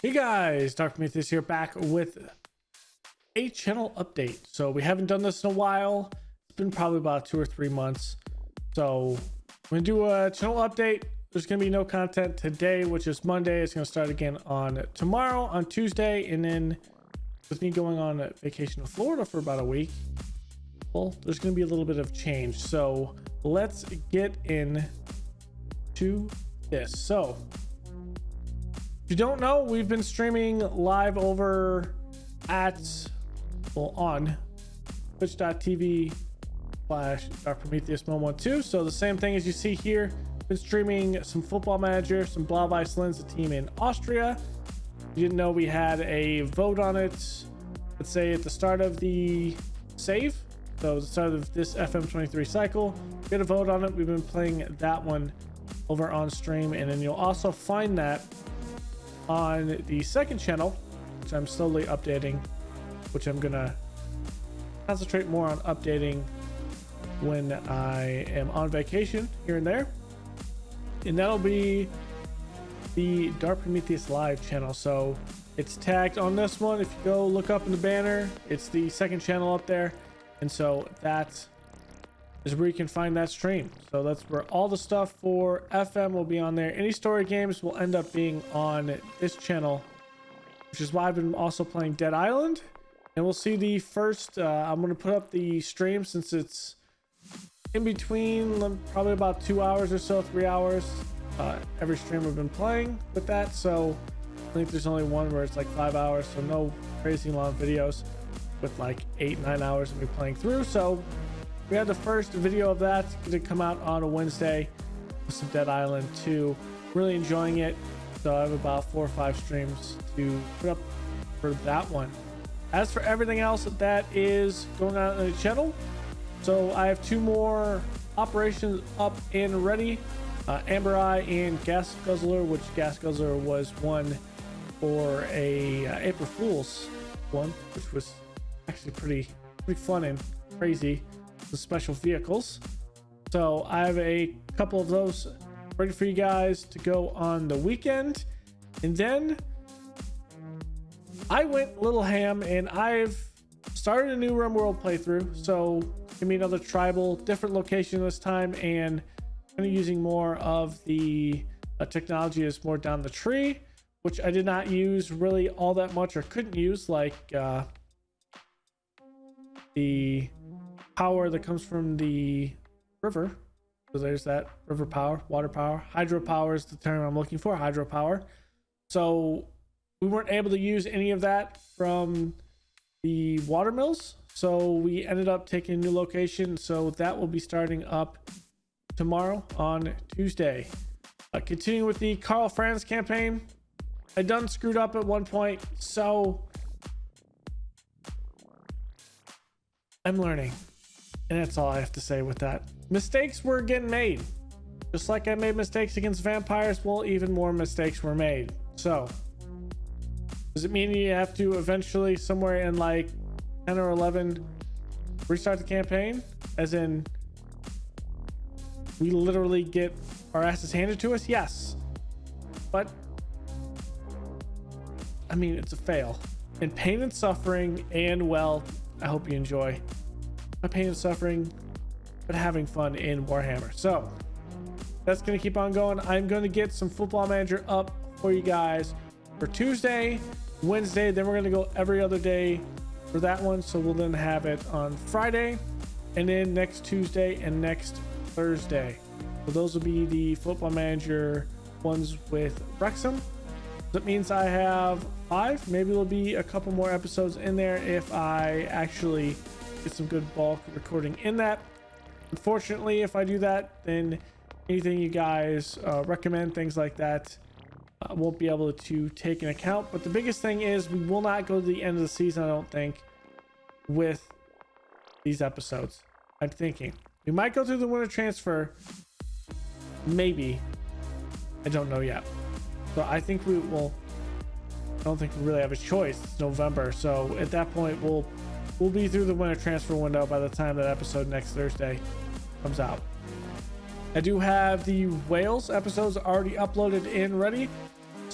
Hey guys, Dr. Prometheus here, back with a channel update. So we haven't done this in a while. It's been probably about 2 or 3 months. So we're gonna do a channel update. There's gonna be no content today, which is Monday. It's gonna start again on tomorrow, on Tuesday, and then with me going on a vacation to Florida for about a week, well, there's gonna be a little bit of change. So let's get into this. So if you don't know, we've been streaming live over at, well, on twitch.tv/DarkPrometheus112. So the same thing as you see here. Been streaming some Football Manager, some Blau-Weiß-Linz, a team in Austria. You didn't know we had a vote on it, let's say at the start of the save. So the start of this FM23 cycle, get a vote on it. We've been playing that one over on stream, and then you'll also find that on the second channel, which I'm slowly updating, which I'm gonna concentrate more on updating when I am on vacation here and there. And that'll be the Dark Prometheus live channel. So it's tagged on this one. If you go look up in the banner, it's the second channel up there. And so that is where you can find that stream. So that's where all the stuff for FM will be on there. Any story games will end up being on this channel, which is why I've been also playing Dead Island. And we'll see the first, I'm going to put up the stream since it's in between probably about 2 hours or so, 3 hours. Every stream we've been playing with that. So I think there's only one where it's like 5 hours. So no crazy long videos with like 8-9 hours of me playing through. So we had the first video of that to come out on a Wednesday with some Dead Island 2. Really enjoying it. So I have about 4 or 5 streams to put up for that one. As for everything else that is going on in the channel, so I have 2 more operations up and ready. Amber Eye and Gas Guzzler, which Gas Guzzler was one for a April Fool's one, which was actually pretty fun and crazy. The special vehicles. So I have a couple of those ready for you guys to go on the weekend. And then I went a little ham and I've started a new Rimworld playthrough. So give me another tribal, different location this time, and kind of using more of the technology is more down the tree, which I did not use really all that much or couldn't use, like the power that comes from the river. So there's that river power, water power. Hydropower is the term I'm looking for, hydropower. So we weren't able to use any of that from the water mills, so we ended up taking a new location. So that will be starting up tomorrow on Tuesday. Continuing with the Carl Franz campaign, I done screwed up at one point, so I'm learning. And that's all I have to say with that. Mistakes were getting made. Just like I made mistakes against vampires, well, even more mistakes were made. So, does it mean you have to eventually, somewhere in like 10 or 11, restart the campaign? As in, we literally get our asses handed to us? Yes. But, I mean, it's a fail. In pain and suffering, and well, I hope you enjoy my pain and suffering, but having fun in Warhammer. So that's going to keep on going. I'm going to get some Football Manager up for you guys for Tuesday, Wednesday. Then we're going to go every other day for that one. So we'll then have it on Friday, and then next Tuesday and next Thursday. So those will be the Football Manager ones with Wrexham. That means I have 5. Maybe there'll be a couple more episodes in there if I actually get some good bulk recording in that. Unfortunately, if I do that, then anything you guys recommend, things like that, won't be able to take into account. But the biggest thing is we will not go to the end of the season, I don't think, with these episodes. I'm thinking we might go through the winter transfer, maybe. I don't know yet. So I think we will. I don't think we really have a choice. It's November, so at that point we'll be through the winter transfer window by the time that episode next Thursday comes out. I do have the Wales episodes already uploaded and ready.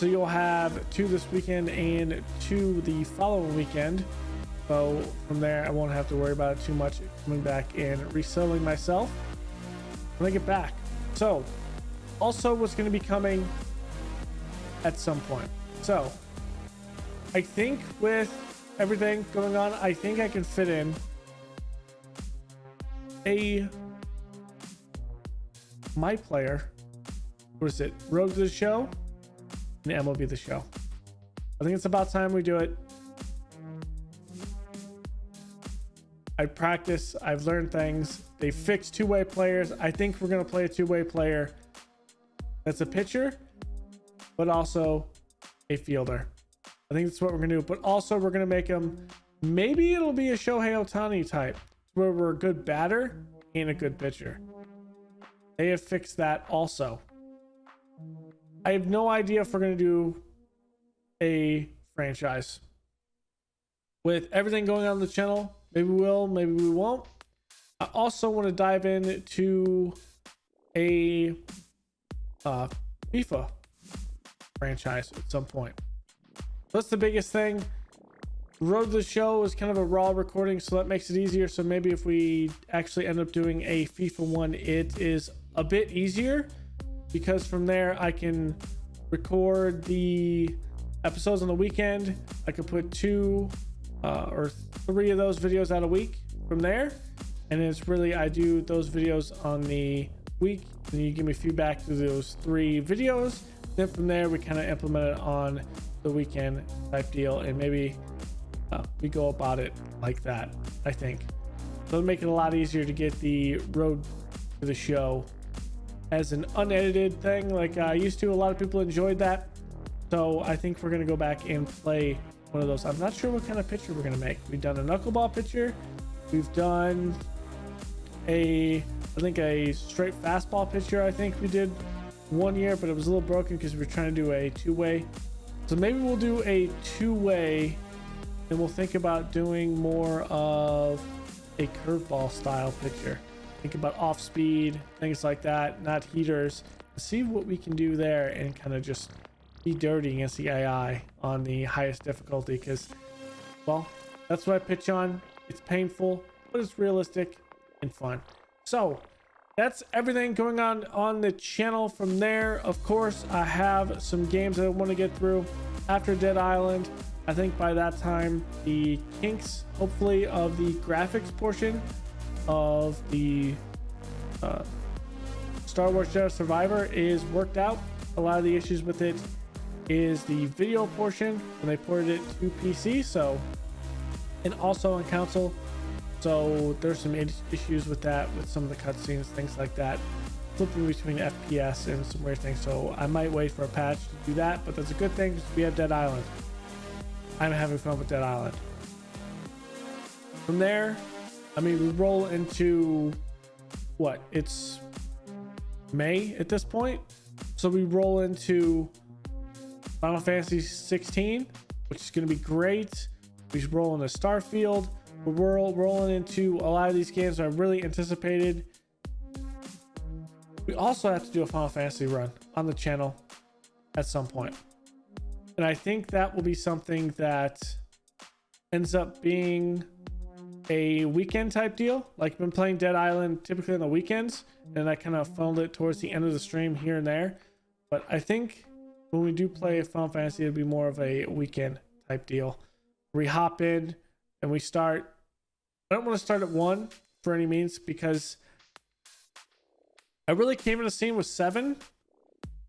So you'll have 2 this weekend and 2 the following weekend. So from there, I won't have to worry about it too much coming back and resettling myself when I get back. So also what's going to be coming at some point. So I think with everything going on, I think I can fit in my player. What is it? Road to the Show and MLB The Show. I think it's about time we do it. I practice. I've learned things. They fixed 2-way players. I think we're going to play a 2-way player that's a pitcher, but also a fielder. I think that's what we're going to do. But also we're going to make them, maybe it'll be a Shohei Ohtani type, where we're a good batter and a good pitcher. They have fixed that also. I have no idea if we're going to do a franchise. With everything going on the channel, maybe we will, maybe we won't. I also want to dive into a FIFA franchise at some point. That's the biggest thing. Road to the Show is kind of a raw recording, so that makes it easier. So maybe if we actually end up doing a FIFA one, it is a bit easier, because from there I can record the episodes on the weekend. I could put 2 or 3 of those videos out a week from there, and it's really, I do those videos on the week and you give me feedback to those 3 videos. Then from there we kind of implement it on the weekend type deal, and maybe we go about it like that. I think it'll make it a lot easier to get the Road to the Show as an unedited thing like I used to. A lot of people enjoyed that, so I think we're gonna go back and play one of those. I'm not sure what kind of picture we're gonna make. We've done a knuckleball picture, we've done I think a straight fastball picture. I think we did one year, but it was a little broken because we were trying to do a 2-way. So maybe we'll do a 2-way, and we'll think about doing more of a curveball style picture. Think about off speed, things like that, not heaters. See what we can do there and kind of just be dirty against the AI on the highest difficulty, because, well, that's what I pitch on. It's painful, but it's realistic and fun. So that's everything going on the channel. From there, of course, I have some games that I want to get through after Dead Island. I think by that time the kinks, hopefully, of the graphics portion of the Star Wars Jedi Survivor is worked out. A lot of the issues with it is the video portion when they ported it to PC, so, and also on console. So there's some issues with that, with some of the cutscenes, things like that, flipping between FPS and some weird things. So I might wait for a patch to do that, but that's a good thing because we have Dead Island. I'm having fun with Dead Island. From there, I mean, we roll into what? It's May at this point. So we roll into Final Fantasy 16, which is going to be great. We roll into Starfield. We're rolling into a lot of these games that I really anticipated. We also have to do a Final Fantasy run on the channel at some point. And I think that will be something that ends up being a weekend type deal. Like, I've been playing Dead Island typically on the weekends, and I kind of funneled it towards the end of the stream here and there. But I think when we do play Final Fantasy, it'll be more of a weekend type deal. We hop in and we start. I don't want to start at 1 for any means, because I really came in the scene with 7.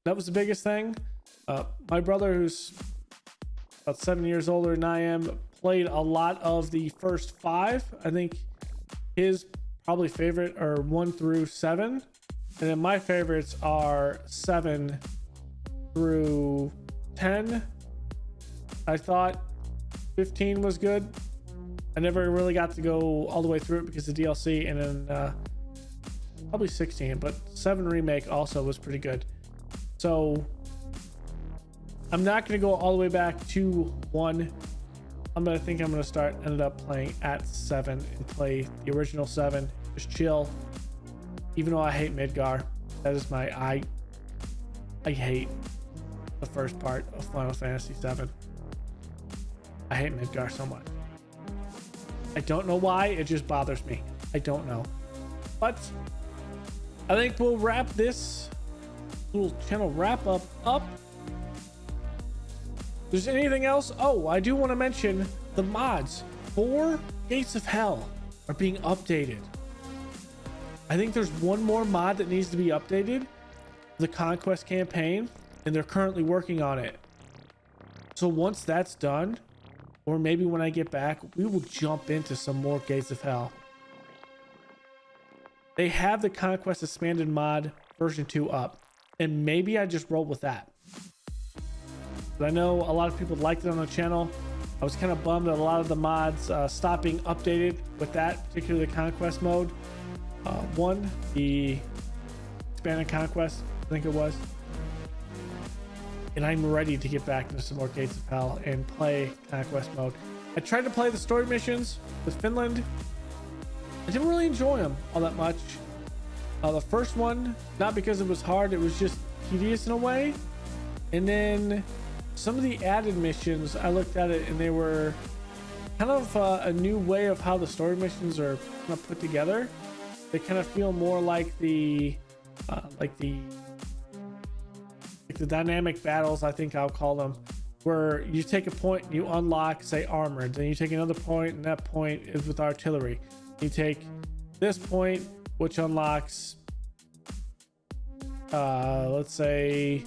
That was the biggest thing. My brother, who's about 7 years older than I am, played a lot of the first 5. I think his probably favorite are 1 through 7, and then my favorites are 7 through 10. I thought 15 was good. I never really got to go all the way through it because of DLC, and then probably 16, but 7 Remake also was pretty good. So I'm not going to go all the way back to 1. I'm going to start, ended up playing at 7 and play the original 7. Just chill. Even though I hate Midgar. That is my, I hate the first part of Final Fantasy VII. I hate Midgar so much. I don't know why, it just bothers me. I don't know. But I think we'll wrap this little channel wrap up. If there's anything else, oh, I do want to mention the mods for Gates of Hell are being updated. I think there's one more mod that needs to be updated, the Conquest campaign, and they're currently working on it. So once that's done, or maybe when I get back, we will jump into some more Gates of Hell. They have the Conquest Expanded mod version 2 up, and maybe I just roll with that. But I know a lot of people liked it on the channel. I was kind of bummed that a lot of the mods stopped being updated with that, particularly the Conquest mode. One, the Expanded Conquest, I think it was. And I'm ready to get back into some more Gates of Hell and play Conquest mode. I tried to play the story missions with Finland. I didn't really enjoy them all that much. The first one, not because it was hard, it was just tedious in a way. And then some of the added missions, I looked at it and they were kind of a new way of how the story missions are kind of put together. They kind of feel more like the dynamic battles, I think I'll call them, where you take a point and you unlock, say, armored, then you take another point and that point is with artillery. You take this point, which unlocks let's say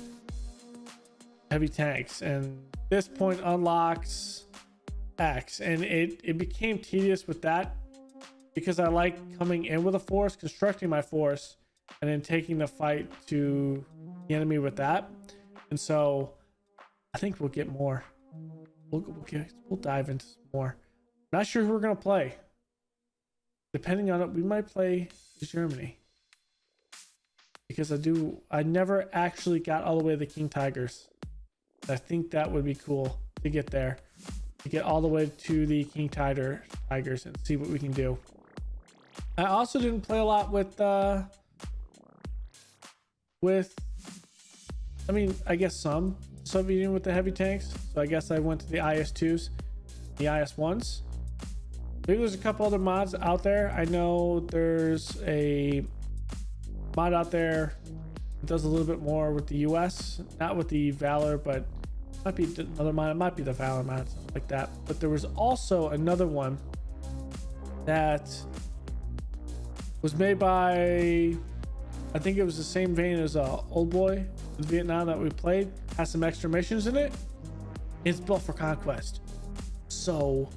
heavy tanks, and this point unlocks X, and it became tedious with that because I like coming in with a force, constructing my force, and then taking the fight to the enemy with that. And so I think we'll get more. We'll dive into some more. Not sure who we're gonna play. Depending on it, we might play Germany, because I never actually got all the way to the King Tigers. I think that would be cool to get there, to get all the way to the King Tigers and see what we can do. I also didn't play a lot with I mean, I guess some Soviet Union with the heavy tanks. So I guess I went to the IS-2s, the IS-1s. Maybe there's a couple other mods out there. I know there's a mod out there that does a little bit more with the US, not with the Valor, but it might be another mod. It might be the Valor mod, something like that. But there was also another one that was made by, I think it was the same vein as Old Boy in Vietnam that we played. Has some extra missions in it. It's built for Conquest, so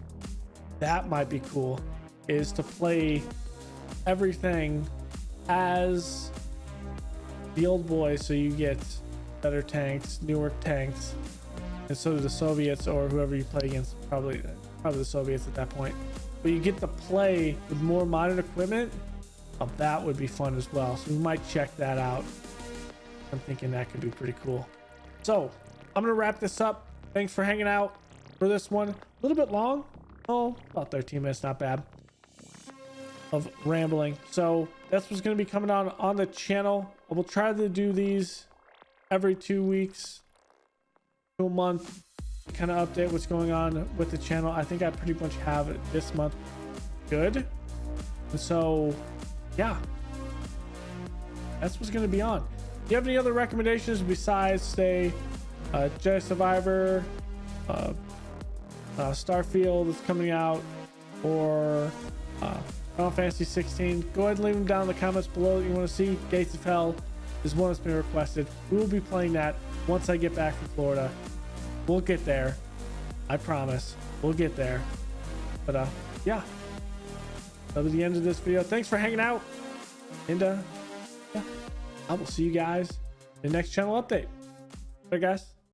that might be cool, is to play everything as the Old Boy, so you get better tanks, newer tanks, and so do the Soviets, or whoever you play against, probably the Soviets at that point. But you get to play with more modern equipment. Oh, that would be fun as well, so we might check that out. I'm thinking that could be pretty cool. So I'm gonna wrap this up. Thanks for hanging out for this one. A little bit long. Oh, about 13 minutes, not bad, of rambling. So that's what's going to be coming on the channel. I will try to do these every 2 weeks to a month, kind of update what's going on with the channel. I think I pretty much have it this month good. And so, yeah, that's what's going to be on. Do you have any other recommendations besides, say, Jedi Survivor, Starfield is coming out, or Final Fantasy 16? Go ahead and leave them down in the comments below that you want to see. Gates of Hell is one that's been requested. We will be playing that once I get back from Florida. We'll get there. I promise. We'll get there. But yeah, that was the end of this video. Thanks for hanging out, and yeah, I will see you guys in the next channel update. Bye, guys.